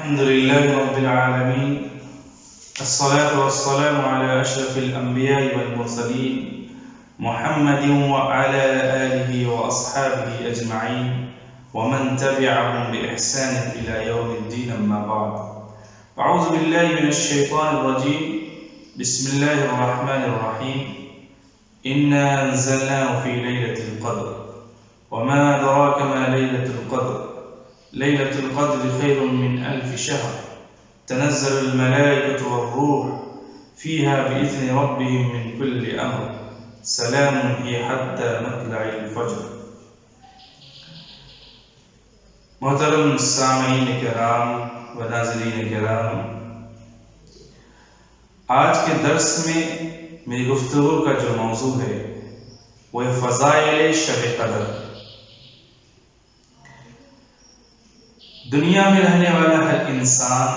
الحمد لله رب العالمين، الصلاة والسلام على أشرف الأنبياء والمرسلين محمد وعلى آله وأصحابه أجمعين ومن تبعهم بإحسان إلى يوم الدين، أما بعد. أعوذ بالله من الشيطان الرجيم. بسم الله الرحمن الرحيم. إنا أنزلناه في ليلة القدر وما أدراك ما ليلة القدر. ليلة القدر خير من 1000 شهر. تنزل الملائكة والروح فيها بإذن ربهم من كل أمر. سلام هي حتى مطلع الفجر. محترم سامعین کرام و ناظرین کرام، آج کے درس میں میری گفتگو کا جو موضوع ہے وہ ہے فضائل شب قدر. دنیا میں رہنے والا ہر انسان،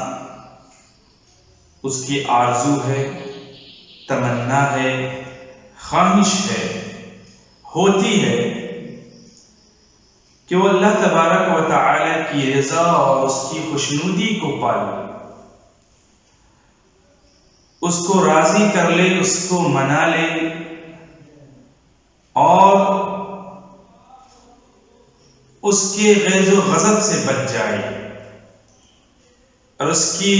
اس کی آرزو ہے، تمنا ہے، خواہش ہے، ہوتی ہے کہ وہ اللہ تبارک و تعالی کی رضا اور اس کی خوشنودی کو پالے، اس کو راضی کر لے، اس کو منا لے اور اس کے غیظ و غضب سے بچ جائے اور اس کی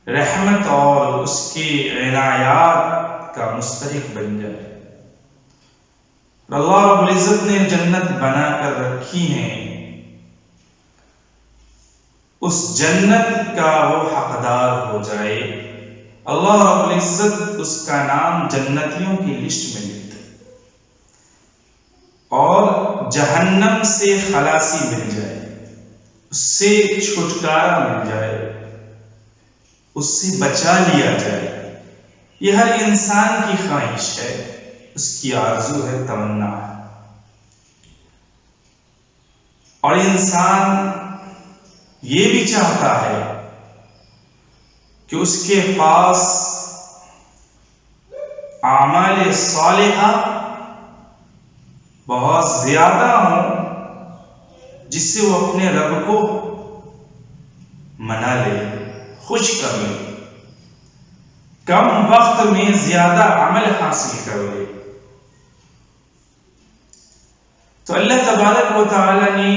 رحمت اور اس کی عنایات کا مستحق بن جائے. اللہ رب العزت نے جنت بنا کر رکھی ہیں، اس جنت کا وہ حقدار ہو جائے. اللہ رب العزت اس کا نام جنتیوں کی لسٹ میں لکھتے اور جہنم سے خلاصی مل جائے، اس سے چھٹکارا مل جائے، اس سے بچا لیا جائے. یہ ہر انسان کی خواہش ہے، اس کی آرزو ہے، تمنا ہے. اور انسان یہ بھی چاہتا ہے کہ اس کے پاس اعمال صالحہ بہت زیادہ ہوں، جس سے وہ اپنے رب کو منا لے، خوش کر لے، کم وقت میں زیادہ عمل حاصل کر لے. تو اللہ تبارک و تعالی نے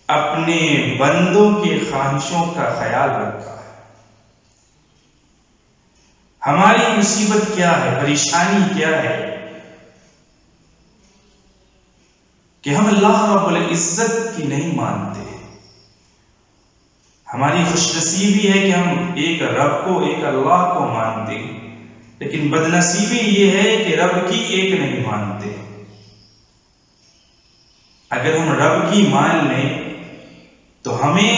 اپنے بندوں کی خواہشوں کا خیال رکھا. ہماری مصیبت کیا ہے، پریشانی کیا ہے کہ ہم اللہ رب العزت کی نہیں مانتے. ہماری خوش نصیبی ہے کہ ہم ایک رب کو، ایک اللہ کو مانتے، لیکن بدنصیبی یہ ہے کہ رب کی ایک نہیں مانتے. اگر ہم رب کی مان لیں تو ہمیں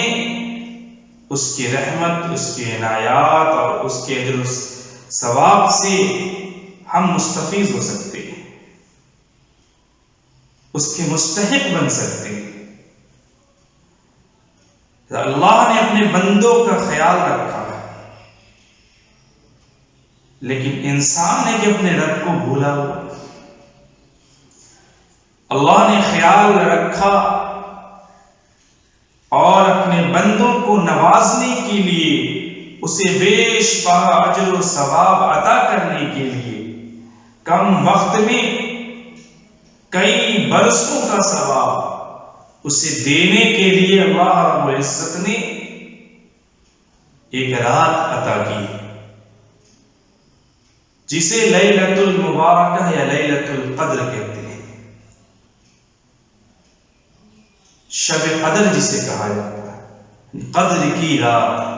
اس کی رحمت، اس کی عنایات اور اس کے اجر و ثواب سے ہم مستفیض ہو سکتے ہیں، اس کے مستحق بن سکتے ہیں. اللہ نے اپنے بندوں کا خیال رکھا، لیکن انسان ہے کہ اپنے رب کو بھولا ہوا. اللہ نے خیال رکھا اور اپنے بندوں کو نوازنے کے لیے، اسے بیش بہا اجر و ثواب عطا کرنے کے لیے کم وقت میں کئی برسوں کا ثواب اسے دینے کے لیے اللہ رب العزت نے ایک رات عطا کی، جسے لیلۃ المبارکہ یا لیلۃ القدر کہتے ہیں. شب قدر جسے کہا جاتا ہے، قدر کی رات.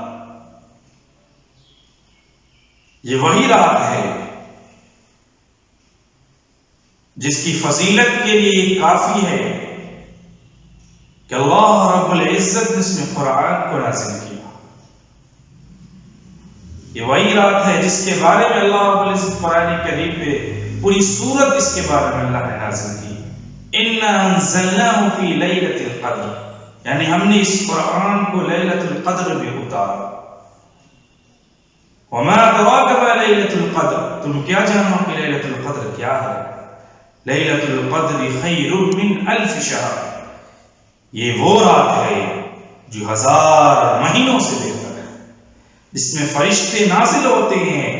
یہ وہی رات ہے جس کی فضیلت کے لیے کافی ہے کہ اللہ رب العزت نے اس میں قرآن کو نازل کیا. یہ وہی رات ہے جس کے بارے میں اللہ رب العزت قرآن کریم پہ پوری سورت اس کے بارے میں اللہ نے نازل کی. اِنَّا أَنزَلْنَاهُ فِي لَيْلَةِ الْقَدْرِ، یعنی ہم نے اس قرآن کو لیلۃ القدر میں اتارا. وَمَا أَدْرَاكَ مَا لَيْلَةُ الْقَدْرِ، تم کیا جانو کہ لیلۃ القدر کیا ہے؟ لیلۃ القدر خیر من 1000 شہر، یہ وہ رات ہے جو 1000 مہینوں سے بہتر ہے، جس میں فرشتے نازل ہوتے ہیں،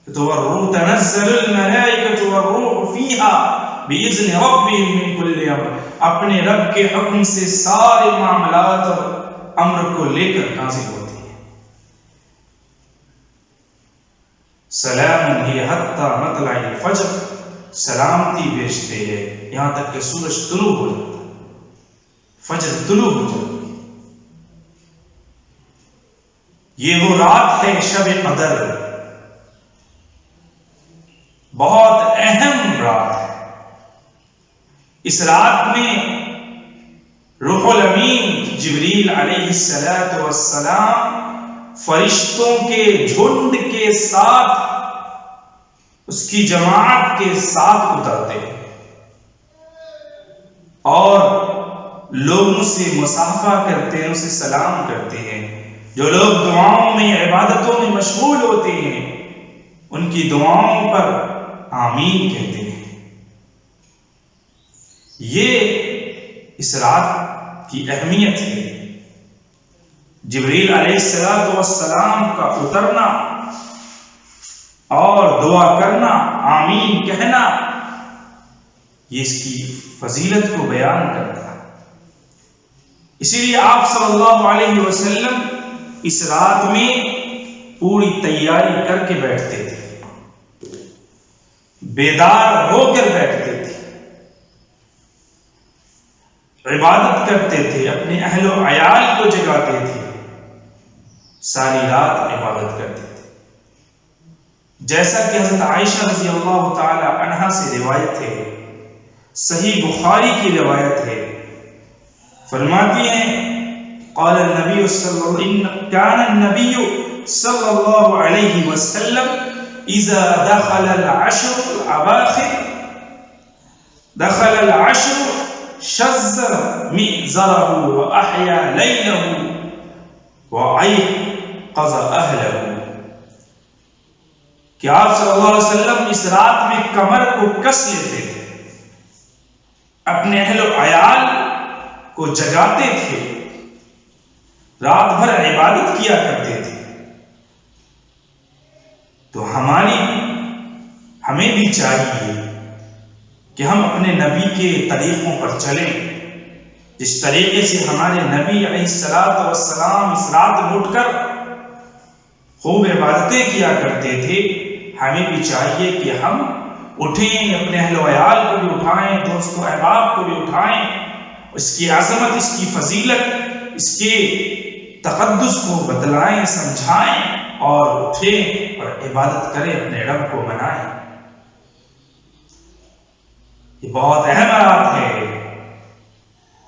تو الروح تنزل الملائکۃ والروح فیہا بإذن ربہم من کل امر، اپنے رب کے حکم سے سارے معاملات اور امر کو لے کر نازل ہوتے ہیں۔ سلام ہی حتی مطلع الفجر، سلامتی بھیجتے ہیں یہاں تک کہ سورج طلوع ہو جاتا ہے، فجر طلوع ہو جاتی ہے۔ یہ وہ رات ہے شب قدر، بہت اہم رات ہے۔ اس رات میں روح الامین جبریل علیہ السلام فرشتوں کے جھنڈ کے ساتھ، اس کی جماعت کے ساتھ اترتے ہیں اور لوگوں سے مصافحہ کرتے ہیں، اسے سلام کرتے ہیں۔ جو لوگ دعاؤں میں، عبادتوں میں مشغول ہوتے ہیں، ان کی دعاؤں پر آمین کہتے ہیں۔ یہ اس رات کی اہمیت ہے۔ جبریل علیہ السلام کا اترنا اور دعا کرنا، آمین کہنا، یہ اس کی فضیلت کو بیان کرتا ہے۔ اسی لیے آپ صلی اللہ علیہ وسلم اس رات میں پوری تیاری کر کے بیٹھتے تھے، بیدار ہو کر بیٹھتے تھے، عبادت کرتے تھے، اپنے اہل و عیال کو جگاتے تھے، ساری رات عبادت کرتے تھے۔ جیسا کہ حضرت عائشہ رضی اللہ تعالی عنہا سے روایت ہے، صحیح بخاری کی روایت ہے، فرماتی ہیں قال النبی كان النبی صلی اللہ علیہ وسلم اذا دخل العشر الاواخر دخل العشر شز مئزره واحیا لیله وایقظ اهله، کہ آپ صلی اللہ علیہ وسلم اس رات میں کمر کو کس لیتے تھے، اپنے اہل و عیال کو جگاتے تھے، رات بھر عبادت کیا کرتے تھے۔ تو ہمیں بھی چاہیے کہ ہم اپنے نبی کے طریقوں پر چلیں، جس طریقے سے ہمارے نبی علیہ السلام اس رات اٹھ کر خوب عبادتیں کیا کرتے تھے۔ ہمیں بھی چاہیے کہ ہم اٹھیں، اپنے اہل و عیال کو بھی اٹھائیں، دوست و احباب کو بھی اٹھائیں، اس کی عظمت، اس کی فضیلت، اس کے تقدس کو بتلائیں، سمجھائیں، اور اٹھیں اور عبادت کریں، اپنے رب کو منائیں۔ یہ بہت اہم رات ہے،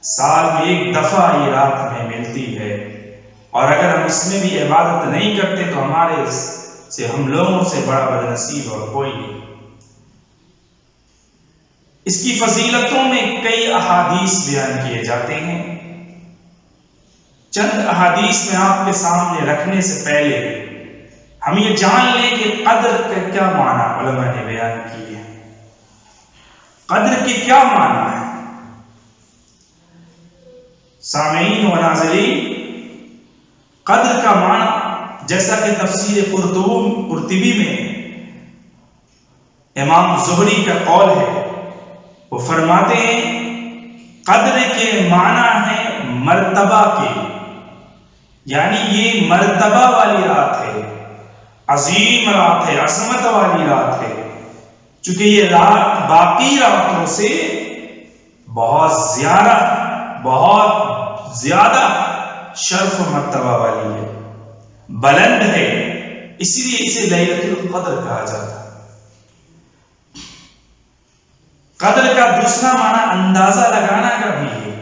سال میں ایک دفعہ یہ رات ہمیں ملتی ہے، اور اگر ہم اس میں بھی عبادت نہیں کرتے تو ہمارے سے، ہم لوگوں سے بڑا بد نصیب اور کوئی نہیں۔ اس کی فضیلتوں میں کئی احادیث بیان کیے جاتے ہیں۔ چند احادیث میں آپ کے سامنے رکھنے سے پہلے ہم یہ جان لیں کہ قدر کا کیا معنی علماء نے بیان کی ہے۔ قدر کے کیا معنی ہے؟ سامعین و ناظرین، قدر کا معنی جیسا کہ تفسیر قرطبی میں امام زہری کا قول ہے، وہ فرماتے ہیں قدر کے معنی ہے مرتبہ کے، یعنی یہ مرتبہ والی رات ہے، عظیم رات ہے، عظمت والی رات ہے، چونکہ یہ رات باقی راتوں سے بہت زیادہ شرف و مرتبہ والی ہے، بلند ہے، اسی لیے اسے لیلۃ القدر کہا جاتا ہے۔ قدر کا دوسرا معنی اندازہ لگانا کا بھی ہے،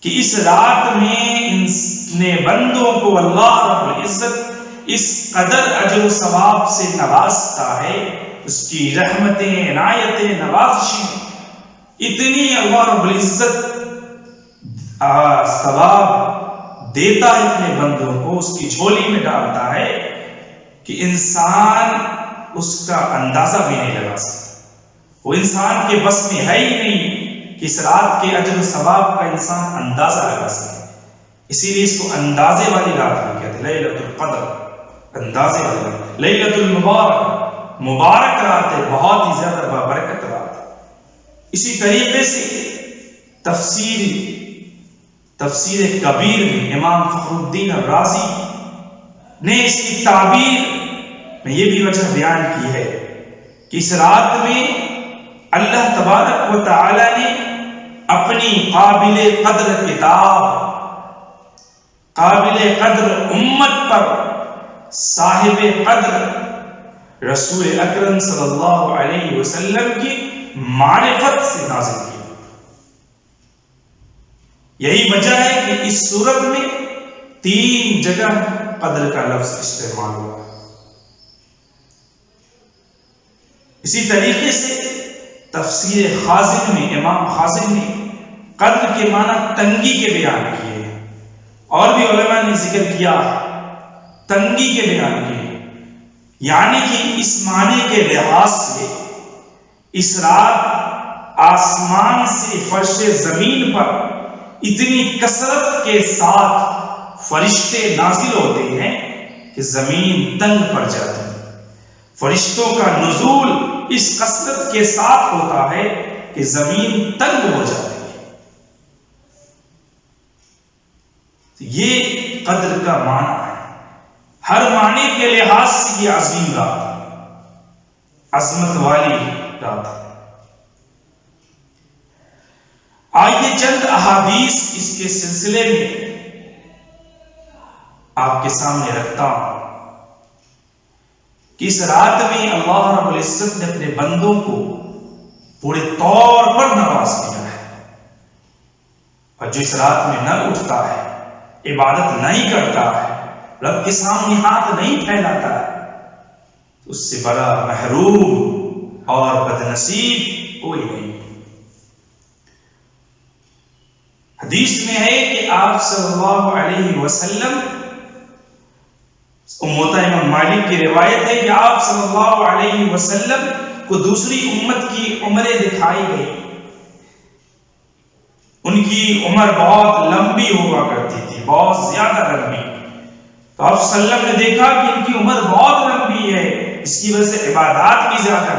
کہ اس رات میں نے بندوں کو اللہ رب العزت اس قدر اجر و ثواب سے نوازتا ہے، اس کی رحمتیں، عنایتیں، نوازشیں اتنی اللہ رب العزت ثواب دیتا ہے اپنے بندوں کو، اس کی جھولی میں ڈالتا ہے کہ انسان اس کا اندازہ بھی نہیں لگا سکتا، وہ انسان کے بس میں ہے ہی نہیں کہ اس رات کے اجر و ثواب کا انسان اندازہ لگا سکے، اسی لیے اس کو اندازے والی رات بھی کہتے ہیں، لیلۃ القدر، اندازے والی رات، لیلۃ المبارک، مبارک رات ہے، بہت ہی زیادہ بابرکت رات ہے۔ اسی طریقے سے تفسیر کبیر میں امام فخر الدین الرازی نے اس کی تعبیر میں یہ بھی وجہ بیان کی ہے کہ اس رات میں اللہ تبارک و تعالی نے اپنی قابل قدر کتاب، قابل قدر امت پر صاحب قدر رسول اکرم صلی اللہ علیہ وسلم کی معرفت سے نازل کی۔ یہی وجہ ہے کہ اس سورت میں 3 جگہ قدر کا لفظ استعمال ہوا۔ اسی طریقے سے تفسیر خازن میں امام خازن نے قدر کے معنی تنگی کے بیان کیے ہیں، اور بھی علماء نے ذکر کیا تنگی کے بیان کیے، یعنی کہ اس معنی کے لحاظ سے اس رات آسمان سے فرش زمین پر اتنی کثرت کے ساتھ فرشتے نازل ہوتے ہیں کہ زمین تنگ پڑ جاتی ہے۔ فرشتوں کا نزول اس کثرت کے ساتھ ہوتا ہے کہ زمین تنگ ہو جاتی ہے۔ یہ قدر کا معنی ہے، ہر معنی کے لحاظ سے یہ عظیم رات ہے، عظمت والی رات ہے۔ آئیے چند احادیث اس کے سلسلے میں آپ کے سامنے رکھتا ہوں کہ اس رات میں اللہ رب العزت نے اپنے بندوں کو پورے طور پر نواز کیا ہے، اور جو اس رات میں نہ اٹھتا ہے، عبادت نہیں کرتا ہے، رب کے سامنے ہاتھ نہیں پھیلاتا ہے، اس سے بڑا محروم اور بدنصیب کوئی نہیں۔ حدیث میں ہے کہ آپ صلی اللہ علیہ وسلم، موطا امام مالک کی روایت ہے کہ آپ صلی اللہ علیہ وسلم کو دوسری امت کی عمریں دکھائی گئی، ان کی عمر بہت لمبی ہوا کرتی تھی، بہت زیادہ لمبی، تو آپ صلی اللہ علیہ وسلم نے دیکھا کہ ان کی عمر بہت لمبی ہے، اس کی وجہ سے عبادات بھی زیادہ،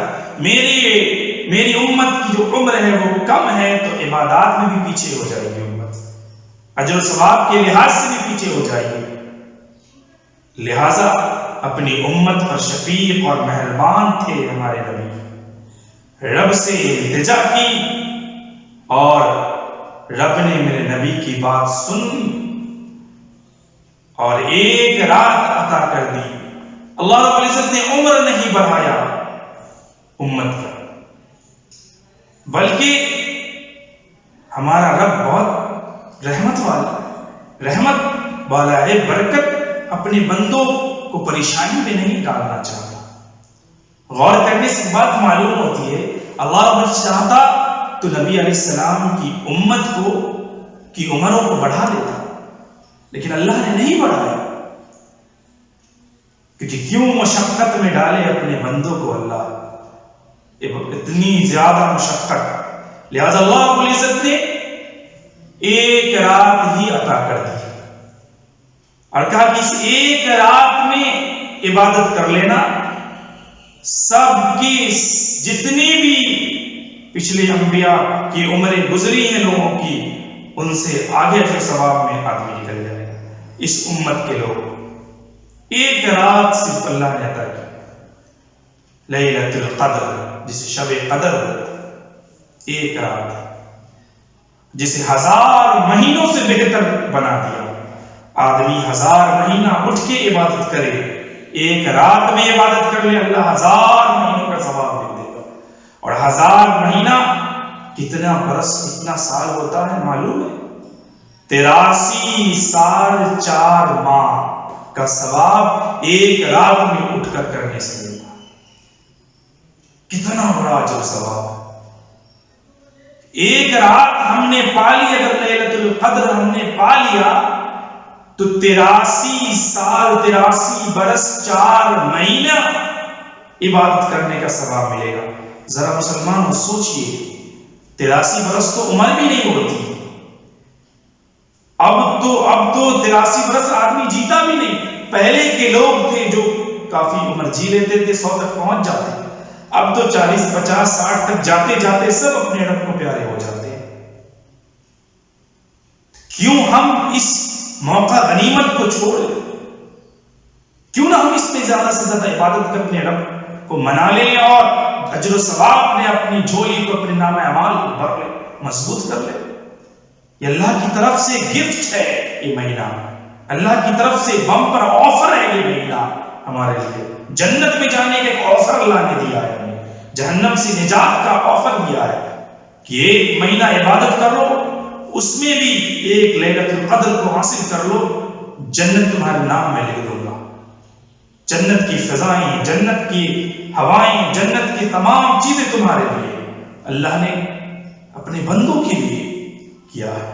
میری امت کی جو عمر ہے وہ کم ہے تو عبادات میں بھی پیچھے ہو جائے گی، امت اجر و ثواب کے لحاظ سے بھی پیچھے ہو جائے گی، لہذا اپنی امت پر شفیق اور مہربان تھے ہمارے نبی، رب سے التجا کی اور رب نے میرے نبی کی بات سنی اور ایک رات عطا کر دی۔ اللہ رب العزت نے عمر نہیں بڑھایا امت کا، بلکہ ہمارا رب بہت رحمت والا ہے، برکت اپنے بندوں کو پریشانی میں نہیں ڈالنا چاہتا۔ غور کرنے سے بات معلوم ہوتی ہے، اللہ رب چاہتا تو نبی علیہ السلام کی امت کی عمروں کو بڑھا دیتا، لیکن اللہ نے نہیں بڑھایا، کیونکہ کیوں مشقت میں ڈالے اپنے بندوں کو اللہ، اتنی زیادہ مشقت، لہذا اللہ رب العزت نے ایک رات ہی عطا کر دی اور کہا کہ اس ایک رات میں عبادت کر لینا، سب کی جتنی بھی پچھلے انبیاء کی عمریں گزری ہیں لوگوں کی، ان سے آگے کے ثواب میں آدمی نکل جائے گا۔ اس امت کے لوگ ایک رات صرف اللہ نے عطا کی، لیلۃ القدر، جسے شب قدر ہوتا، ایک رات جسے 1000 مہینوں سے بہتر بنا دیا۔ آدمی 1000 مہینہ اٹھ کے عبادت کرے، ایک رات میں عبادت کر لے، اللہ 1000 مہینوں کا ثواب دے دے گا۔ اور 1000 مہینہ کتنا برس، کتنا سال ہوتا ہے معلوم ہے؟ 83 سال 4 ماہ کا ثواب ایک رات میں اٹھ کر کرنے سے ملتا ہے۔ کتنا بڑا اجر ثواب! ایک رات ہم نے پا لی، اگر لیلۃ القدر ہم نے پا لیا تو 83 سال 83 برس 4 مہینہ عبادت کرنے کا ثواب ملے گا۔ ذرا مسلمانوں سوچئے 83 برس تو عمر بھی نہیں ہوتی، اب تو 83 برس آدمی جیتا بھی نہیں۔ پہلے کے لوگ تھے جو کافی عمر جی لیتے تھے، 100 تک پہنچ جاتے، اب تو 40 50 60 تک جاتے جاتے سب اپنے رب کو پیارے ہو جاتے ہیں۔ کیوں ہم اس موقع غنیمت کو چھوڑ لیں؟ کیوں نہ ہم اس میں زیادہ سے زیادہ عبادت کر اپنے رب کو منا لیں اور اجر و ثواب میں اپنی جھولی کو، اپنے نام اعمال کو بھر لیں، مضبوط کر لیں۔ یہ اللہ کی طرف سے گفٹ ہے، یہ مہینہ اللہ کی طرف سے بمپر آفر ہے۔ یہ مہینہ ہمارے لیے جنت میں جانے کا ایک آفر اللہ نے دیا ہے، ہمیں جہنم سے نجات کا آفر دیا ہے کہ ایک مہینہ عبادت کر لو، اس میں بھی ایک لیلۃ القدر کو حاصل کر لو، جنت تمہارے نام میں لکھ دوں گا۔ جنت کی فضائیں، جنت کی ہوائیں، جنت کی تمام چیزیں تمہارے لیے اللہ نے اپنے بندوں کے لیے کیا ہے۔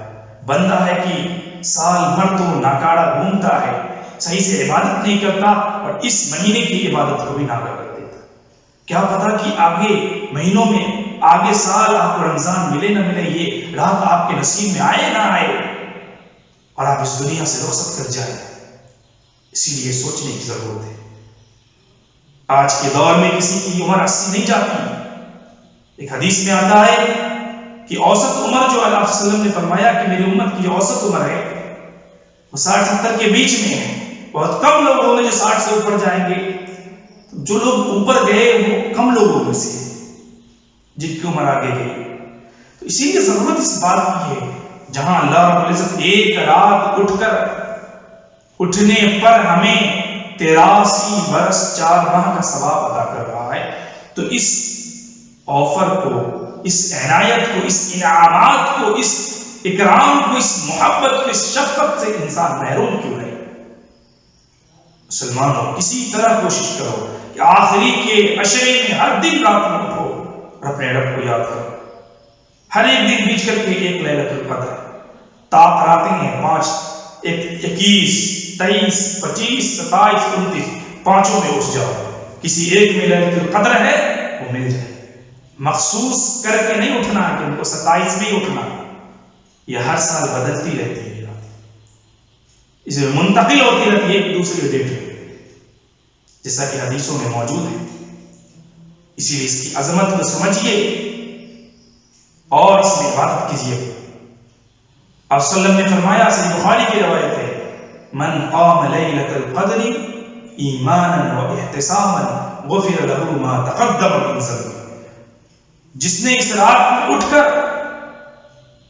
بندہ ہے کہ سال بھر تو ناکارہ گھومتا ہے، صحیح سے عبادت نہیں کرتا اور اس مہینے کی عبادت کو بھی ناکارہ کر دیتا۔ کیا پتا کہ آگے مہینوں میں، آگے سال آپ کو رمضان ملے نہ ملے، یہ رات آپ کے نصیب میں آئے نہ آئے اور آپ اس دنیا سے رخصت کر جائیں۔ اسی لیے سوچنے کی ضرورت ہے۔ آج کے دور میں کسی کی عمر 80 نہیں جاتی۔ ایک حدیث میں آتا ہے کہ اوسط عمر جو اللہ علیہ وسلم نے فرمایا کہ میری امت کی جو اوسط عمر ہے وہ 60-70 کے بیچ میں ہے۔ بہت کم لوگ ہوں گے جو 60 سے اوپر جائیں گے، جو لوگ اوپر گئے وہ کم لوگوں میں سے جن کی عمر آگے گئی۔ تو اسی لیے ضرورت اس بات کی ہے، جہاں اللہ رب العزت ایک رات اٹھنے پر ہمیں 83 برس 4 ماہ کا ثواب ادا کر رہا ہے، تو اس آفر کو، اس عنایت کو، اس انعامات کو، اس اکرام کو، اس محبت کو، اس شفقت سے انسان محروم کیوں ہے؟ مسلمانوں، کسی طرح کوشش کرو کہ آخری کے عشرے میں ہر دن رات میں اٹھو اور اپنے رب کو یاد کرو۔ ہر ایک دن بیچ کر کے ایک لیلۃ القدر طاق آتے ہیں، 5 21 23 25 27 29 پانچوں میں اٹھ جاؤ۔ کسی ایک میں لیلۃ القدر ہے وہ مل جائے۔ مخصوص کر کے نہیں اٹھنا کہ ان کو 27 میں ہی اٹھنا، یہ ہر سال بدلتی رہتی ہے، اس میں منتقل ہوتی رہتی ہے ایک دوسرے ڈیٹ میں، جیسا کہ حدیثوں میں موجود ہے۔ اسی لیے اس کی عظمت کو سمجھیے اور اس میں عبادت کیجیے۔ آپ صلی اللہ علیہ وسلم نے فرمایا، صحیح بخاری کی روایت ہے، من قام لیلۃ القدر ایمانا واحتسابا غفر له ما تقدم من ذنبه۔ جس نے اس رات میں اٹھ کر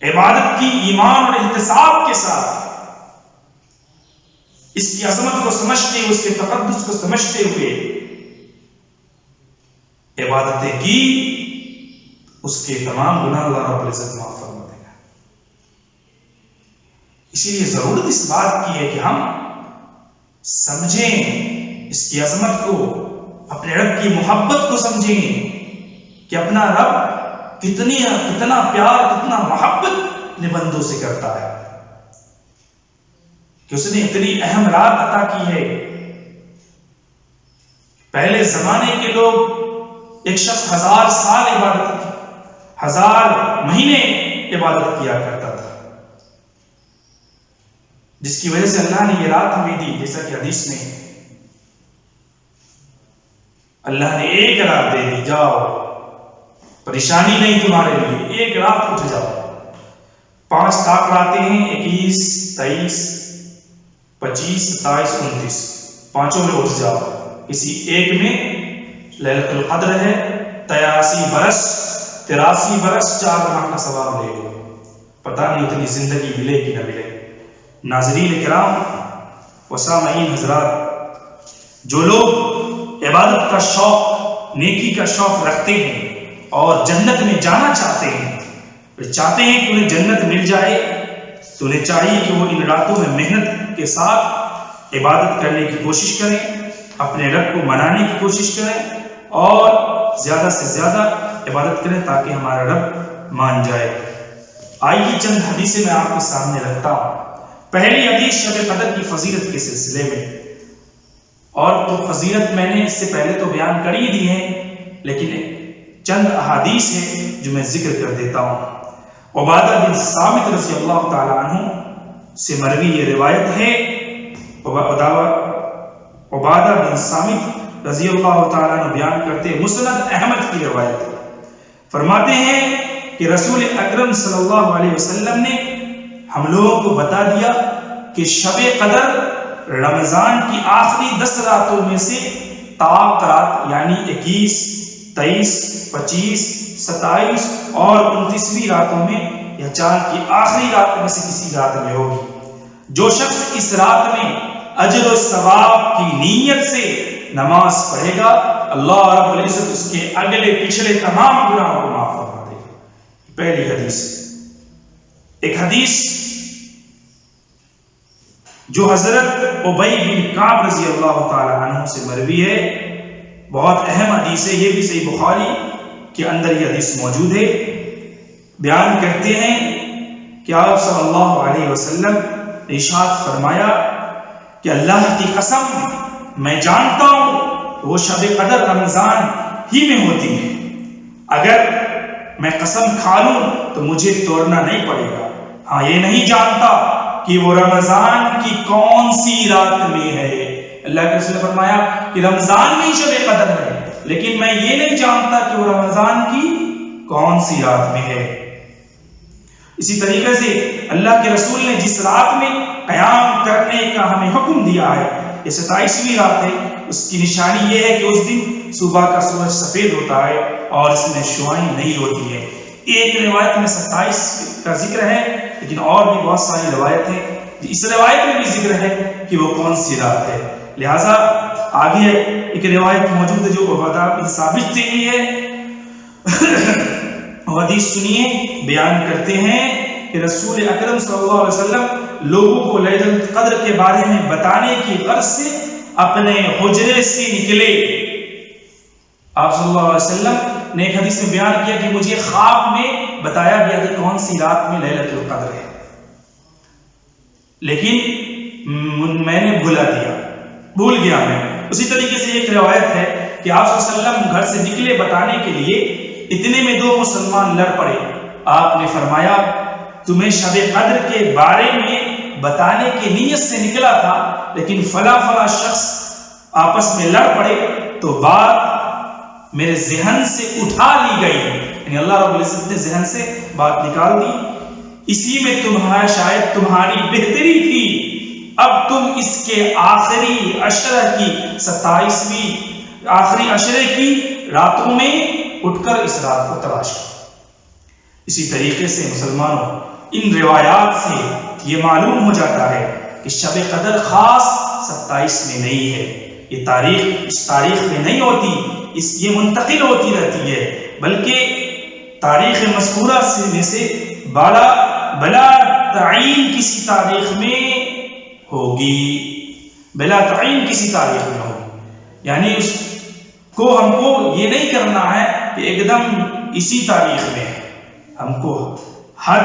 عبادت کی ایمان اور احتساب کے ساتھ، اس کی عظمت کو سمجھتے ہوئے، اس کے تقدس کو سمجھتے ہوئے عبادتیں کی، اس کے تمام گناہ اللہ رب العزت معاف فرما دے گا۔ اسی لیے ضرورت اس بات کی ہے کہ ہم سمجھیں اس کی عظمت کو، اپنے رب کی محبت کو سمجھیں کہ اپنا رب کتنا پیار، کتنا محبت اپنے بندوں سے کرتا ہے، کہ اس نے اتنی اہم رات عطا کی ہے۔ پہلے زمانے کے لوگ، ایک شخص 1000 سال عبادت کی، 1000 مہینے عبادت کیا کرتا تھا، جس کی وجہ سے اللہ نے یہ رات ہمیں دی، جیسا کہ حدیث میں اللہ نے ایک رات دے دی، جاؤ پریشانی نہیں تمہارے لیے، ایک رات اٹھ جاؤ۔ 5 طاق آتے ہیں، 21 23 25 27 29 پانچوں میں اٹھ جاؤ۔ کسی ایک میں لیلۃ القدر ہے، 83 برس 4 ماہ کا ثواب لے لو۔ پتہ نہیں اتنی زندگی ملے کہ نہ ملے۔ ناظرین کرام و سامعین حضرات، جو لوگ عبادت کا شوق، نیکی کا شوق رکھتے ہیں اور جنت میں جانا چاہتے ہیں، وہ چاہتے ہیں کہ انہیں جنت مل جائے، تو انہیں چاہیے کہ وہ ان راتوں میں محنت کے ساتھ عبادت کرنے کی کوشش کریں، اپنے رب کو منانے کی کوشش کریں اور زیادہ سے زیادہ عبادت کریں تاکہ ہمارا رب مان جائے۔ آئیے چند حدیثیں میں آپ کے سامنے رکھتا ہوں۔ پہلی حدیث شب قدر کی فضیلت کے سلسلے میں، اور تو فضیلت میں نے اس سے پہلے تو بیان کر ہی دی ہے، لیکن چند احادیث ہیں جو میں ذکر کر دیتا ہوں۔ عبادہ بن صامت رضی اللہ تعالیٰ عنہ سے مروی یہ روایت ہے۔ عبادہ بن صامت رضی اللہ تعالیٰ عنہ بیان کرتے ہیں، مسند احمد کی روایت ہے، فرماتے ہیں کہ رسول اکرم صلی اللہ علیہ وسلم نے ہم لوگوں کو بتا دیا کہ شب قدر رمضان کی آخری 10 راتوں میں سے طاق رات یعنی 21، 23، 25، 27 اور 29ویں راتوں میں یا چاند کی آخری رات میں سے کسی رات میں ہوگی۔ جو شخص اس رات میں اجر و ثواب کی نیت سے نماز پڑھے گا، اللہ رب العزت اس کے اگلے پچھلے تمام گناہوں کو معاف فرما دے گا۔ پہلی حدیث۔ ایک حدیث جو حضرت ابی بن کعب رضی اللہ تعالی عنہ سے مروی ہے، بہت اہم حدیث ہے، یہ بھی صحیح بخاری کے اندر یہ حدیث موجود ہے۔ بیان کرتے ہیں کہ آپ صلی اللہ علیہ وسلم نے ارشاد فرمایا کہ اللہ کی قسم میں جانتا ہوں کہ وہ شب قدر رمضان ہی میں ہوتی ہے، اگر میں قسم کھا لوں تو مجھے توڑنا نہیں پڑے گا۔ ہاں یہ نہیں جانتا کہ وہ رمضان کی کون سی رات میں ہے۔ اللہ کے رسول نے فرمایا کہ رمضان میں ہی شب قدر ہے، لیکن میں یہ نہیں جانتا کہ وہ رمضان کی کون سی رات میں ہے۔ اسی طریقے سے اللہ کے رسول نے جس رات میں قیام کرنے کا ہمیں حکم دیا ہے، یہ 27ویں رات ہے، اس کی نشانی یہ ہے کہ اس دن صبح کا سورج سفید ہوتا ہے اور اس میں شعاعیں نہیں ہوتی ہیں۔ ایک روایت میں 27 کا ذکر ہے، لیکن اور بھی بہت ساری روایت ہیں، اس روایت میں بھی ذکر ہے کہ وہ کون سی رات ہے۔ لہٰذا آگے ایک روایت موجود ہے جو عبادہ بن ثابت سے ہی ہے۔ حدیث سنیے، بیان کرتے ہیں کہ رسول اکرم صلی اللہ علیہ وسلم لوگوں کو لیلۃ القدر کے بارے میں بتانے کی غرض سے اپنے حجرے سے نکلے۔ آپ صلی اللہ علیہ وسلم نے ایک حدیث میں بیان کیا کہ مجھے خواب میں بتایا گیا کہ کون سی رات میں لیلۃ القدر ہے، لیکن میں نے بھول گیا میں۔ اسی طریقے سے ایک روایت ہے کہ آپ صلی اللہ علیہ وسلم گھر سے نکلے بتانے کے لیے، اتنے میں 2 مسلمان لڑ پڑے۔ آپ نے فرمایا تمہیں شب قدر کے بارے میں بتانے کی نیت سے نکلا تھا، لیکن فلاں شخص آپس میں لڑ پڑے تو بات میرے ذہن سے اٹھا لی گئی، یعنی اللہ رب العزت نے ذہن سے بات نکال دی، اسی میں شاید تمہاری بہتری تھی، اب تم اس کے آخری عشرہ کی 27ویں آخری عشرے کی راتوں میں اٹھ کر اس رات کو تلاش کرو۔ اسی طریقے سے مسلمانوں، ان روایات سے یہ معلوم ہو جاتا ہے کہ شب قدر خاص 27 میں نہیں ہے، یہ تاریخ اس تاریخ میں نہیں ہوتی، یہ منتقل ہوتی رہتی ہے، بلکہ تاریخ مذکورہ میں سے بلا تعین کسی تاریخ میں ہوگی، بلا تعین کسی تاریخ میں ہوگی، یعنی اس کو ہم کو یہ نہیں کرنا ہے کہ ایک دم اسی تاریخ میں ہے، ہم کو ہر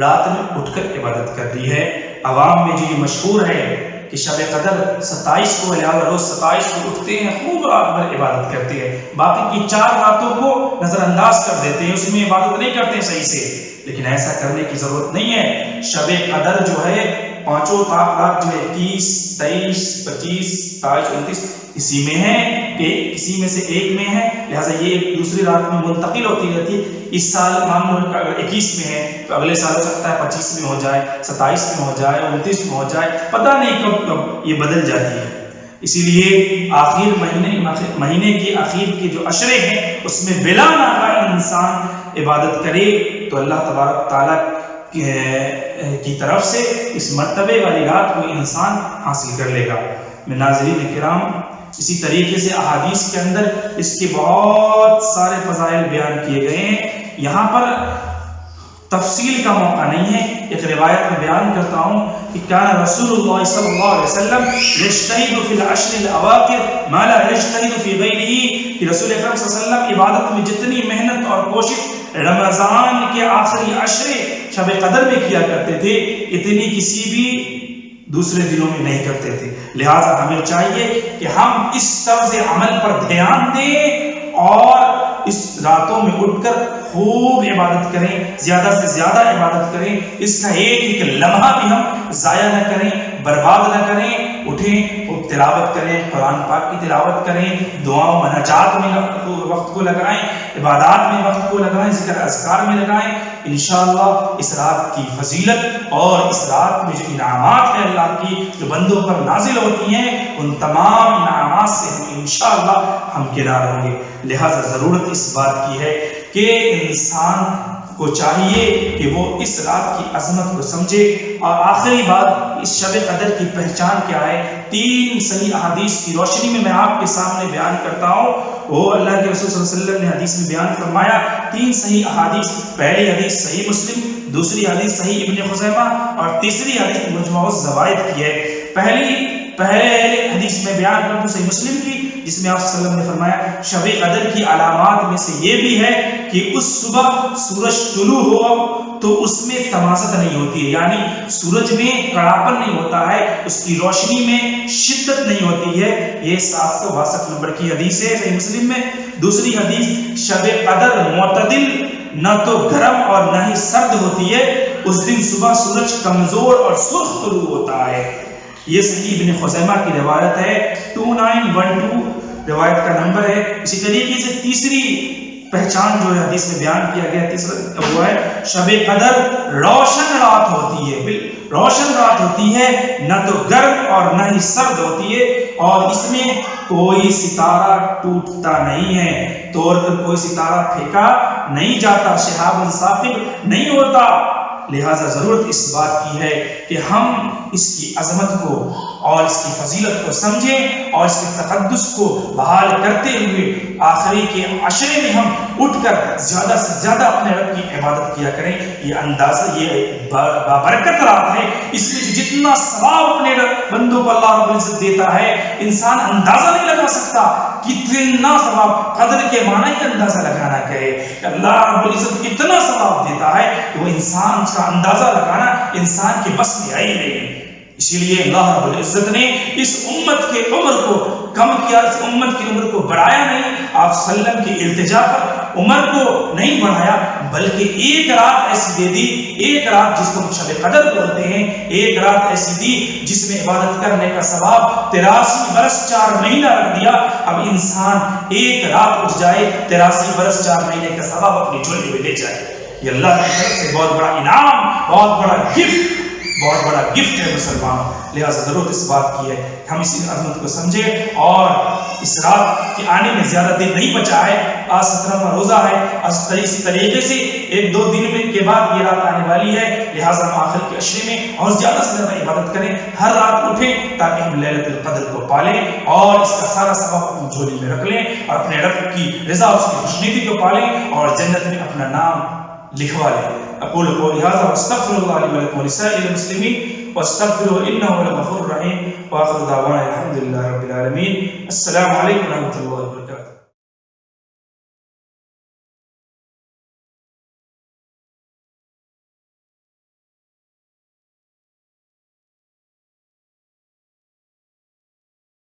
رات میں اٹھ کر عبادت کرنی ہے۔ عوام میں جو یہ مشہور ہے کہ شب قدر 27 کو، لہٰذا روز 27 کو اٹھتے ہیں، خوب رات بھر عبادت کرتے ہیں، باقی کی 4 راتوں کو نظر انداز کر دیتے ہیں، اس میں عبادت نہیں کرتے صحیح سے، لیکن ایسا کرنے کی ضرورت نہیں ہے۔ شب قدر جو ہے 5 رات جو ہے 21، 23، 25، 27، 29 اسی میں ہے کہ کسی میں سے ایک میں ہے، لہٰذا یہ ایک دوسری رات میں منتقل ہوتی رہتی ہے۔ اس سال مان لو اگر 21 میں ہے تو اگلے سال ہو سکتا ہے 25 میں ہو جائے، 27 میں ہو جائے، 29 میں ہو جائے، پتہ نہیں کب یہ بدل جاتی ہے۔ اسی لیے مہینے کے آخر کے جو عشرے ہیں اس میں بلا ناغہ انسان عبادت کرے تو اللہ تبارک تعالیٰ کی طرف سے اس مرتبے والی رات کو انسان حاصل کر لے گا۔ میں ناظرین کرام، اسی طریقے سے احادیث کے اندر اس کے بہت سارے فضائل بیان کیے گئے ہیں، یہاں پر تفصیل کا موقع نہیں ہے۔ ایک روایت میں بیان کرتا ہوں کہ کان رسول اللہ صلی اللہ علیہ وسلم یجتہد فی العشر الاواخر ما لا یجتہد فی غیرہ، کہ رسول اکرم صلی اللہ علیہ وسلم عبادت میں جتنی محنت اور کوشش رمضان کے آخری عشرے شب قدر میں کیا کرتے تھے، اتنی کسی بھی دوسرے دنوں میں نہیں کرتے تھے۔ لہٰذا ہمیں چاہیے کہ ہم اس طرز عمل پر دھیان دیں اور اس راتوں میں اٹھ کر خوب عبادت کریں، زیادہ سے زیادہ عبادت کریں، اس کا ایک ایک لمحہ بھی ہم ضائع نہ کریں، برباد نہ کریں۔ اٹھیں اور تلاوت کریں، قرآن پاک کی تلاوت کریں، دعاؤں مناجات میں وقت کو لگائیں، عبادات میں وقت کو لگائیں، ذکر اذکار میں لگائیں۔ انشاءاللہ اس رات کی فضیلت اور اس رات میں جو انعامات ہیں اللہ کی جو بندوں پر نازل ہوتی ہیں، ان تمام انعامات سے ہم انشاءاللہ ہم کنار ہوں گے۔ لہذا ضرورت اس بات کی ہے کہ انسان کو چاہیے کہ وہ اس رات کی عظمت کو سمجھے۔ اور آخری بات، اس شب قدر کی پہچان کیا ہے؟ 3 صحیح احادیث کی روشنی میں میں آپ کے سامنے بیان کرتا ہوں۔ وہ اللہ کے رسول صلی اللہ علیہ وسلم نے حدیث میں بیان فرمایا 3 صحیح احادیث۔ پہلی حدیث صحیح مسلم، دوسری حدیث صحیح ابن خزیمہ اور تیسری حدیث مجموع الزوائد کی ہے۔ پہلے حدیث میں بیان کرتا ہوں صحیح مسلم کی، جس میں آپ صلی اللہ علیہ وسلم نے فرمایا شب قدر کی علامات میں سے یہ بھی ہے کہ اس صبح سورج طلوع ہو تو اس میں تمازت نہیں ہوتی ہے، یعنی سورج میں کڑاپن نہیں ہوتا ہے، اس کی روشنی میں شدت نہیں ہوتی ہے۔ یہ 762 نمبر کی حدیث ہے صحیح مسلم میں۔ دوسری حدیث شب قدر معتدل، نہ تو گرم اور نہ ہی سرد ہوتی ہے، اس دن صبح سورج کمزور اور سرخ طلوع ہوتا ہے۔ یہ صحیح ابن خزیمہ کی روایت ہے، 2912 روایت کا نمبر ہے۔ اسی طریقے سے تیسری پہچان جو ہے حدیث میں بیان کیا گیا، تیسرا وہ ہے شب قدر روشن رات ہوتی ہے، روشن رات ہوتی ہے، نہ تو گرم اور نہ ہی سرد ہوتی ہے، اور اس میں کوئی ستارہ ٹوٹتا نہیں ہے، توڑ کر کوئی ستارہ پھینکا نہیں جاتا، شہاب ثاقب نہیں ہوتا۔ لہذا ضرورت اس بات کی ہے کہ ہم اس کی عظمت کو اور اس کی فضیلت کو سمجھیں اور اس کے تقدس کو بحال کرتے ہوئے آخری کے عشرے میں ہم اٹھ کر زیادہ سے زیادہ اپنے رب کی عبادت کیا کریں۔ یہ اندازہ، یہ بابرکت رات ہے، اس میں جتنا ثواب اپنے بندوں کو اللہ رب العزت دیتا ہے انسان اندازہ نہیں لگا سکتا۔ کتنا ثواب، قدر کے معنی کا اندازہ لگانا کہے کہ اللہ رب العزت کتنا ثواب دیتا ہے کہ وہ انسان کا اندازہ لگانا انسان کے بس میں آئی نہیں۔ اسی لیے اللہ رب العزت نے اس امت کے عمر کو کم کیا، اس امت کی عمر کو بڑھایا نہیں، آپ صلی اللہ علیہ وسلم کی التجا پر عمر کو نہیں بڑھایا، بلکہ ایک رات ایسی دے دی، ایک رات جس کو شب قدر بولتے ہیں، ایک رات ایسی دی جس میں عبادت کرنے کا ثواب 83 برس 4 مہینہ رکھ دیا۔ اب انسان ایک رات اٹھ جائے 83 برس 4 مہینے کا ثواب اپنی جھولی میں لے جائے۔ یہ اللہ کی طرف سے بہت بڑا انعام، بہت بڑا گفٹ ہے مسلمانوں۔ لہذا ضرورت اس بات کی ہے کہ ہم اس عظمت کو سمجھیں اور اس رات کے آنے میں زیادہ دن نہیں بچا ہے۔ آج 17واں روزہ ہے، اسی طریقے سے 1-2 دن کے بعد یہ رات آنے والی ہے، لہذا ہم آخر کے عشرے میں اور زیادہ سے زیادہ عبادت کریں، ہر رات اٹھیں تاکہ ہم لیلۃ القدر کو پالیں اور اس کا سارا ثواب اپنی جھولی میں رکھ لیں اور اپنے رب کی رضا، اس کی خوشنودی کو پالیں اور جنت میں اپنا نام لکھوا لیں۔ اقول قولی ھذا واستغفر اللہ لی ولکم ولسائر المسلمین واستغفروہ انہ هو الغفور الرحیم، واخر دعوانا الحمد للہ رب العالمین۔ السلام علیکم ورحمۃ اللہ وبرکاتہ۔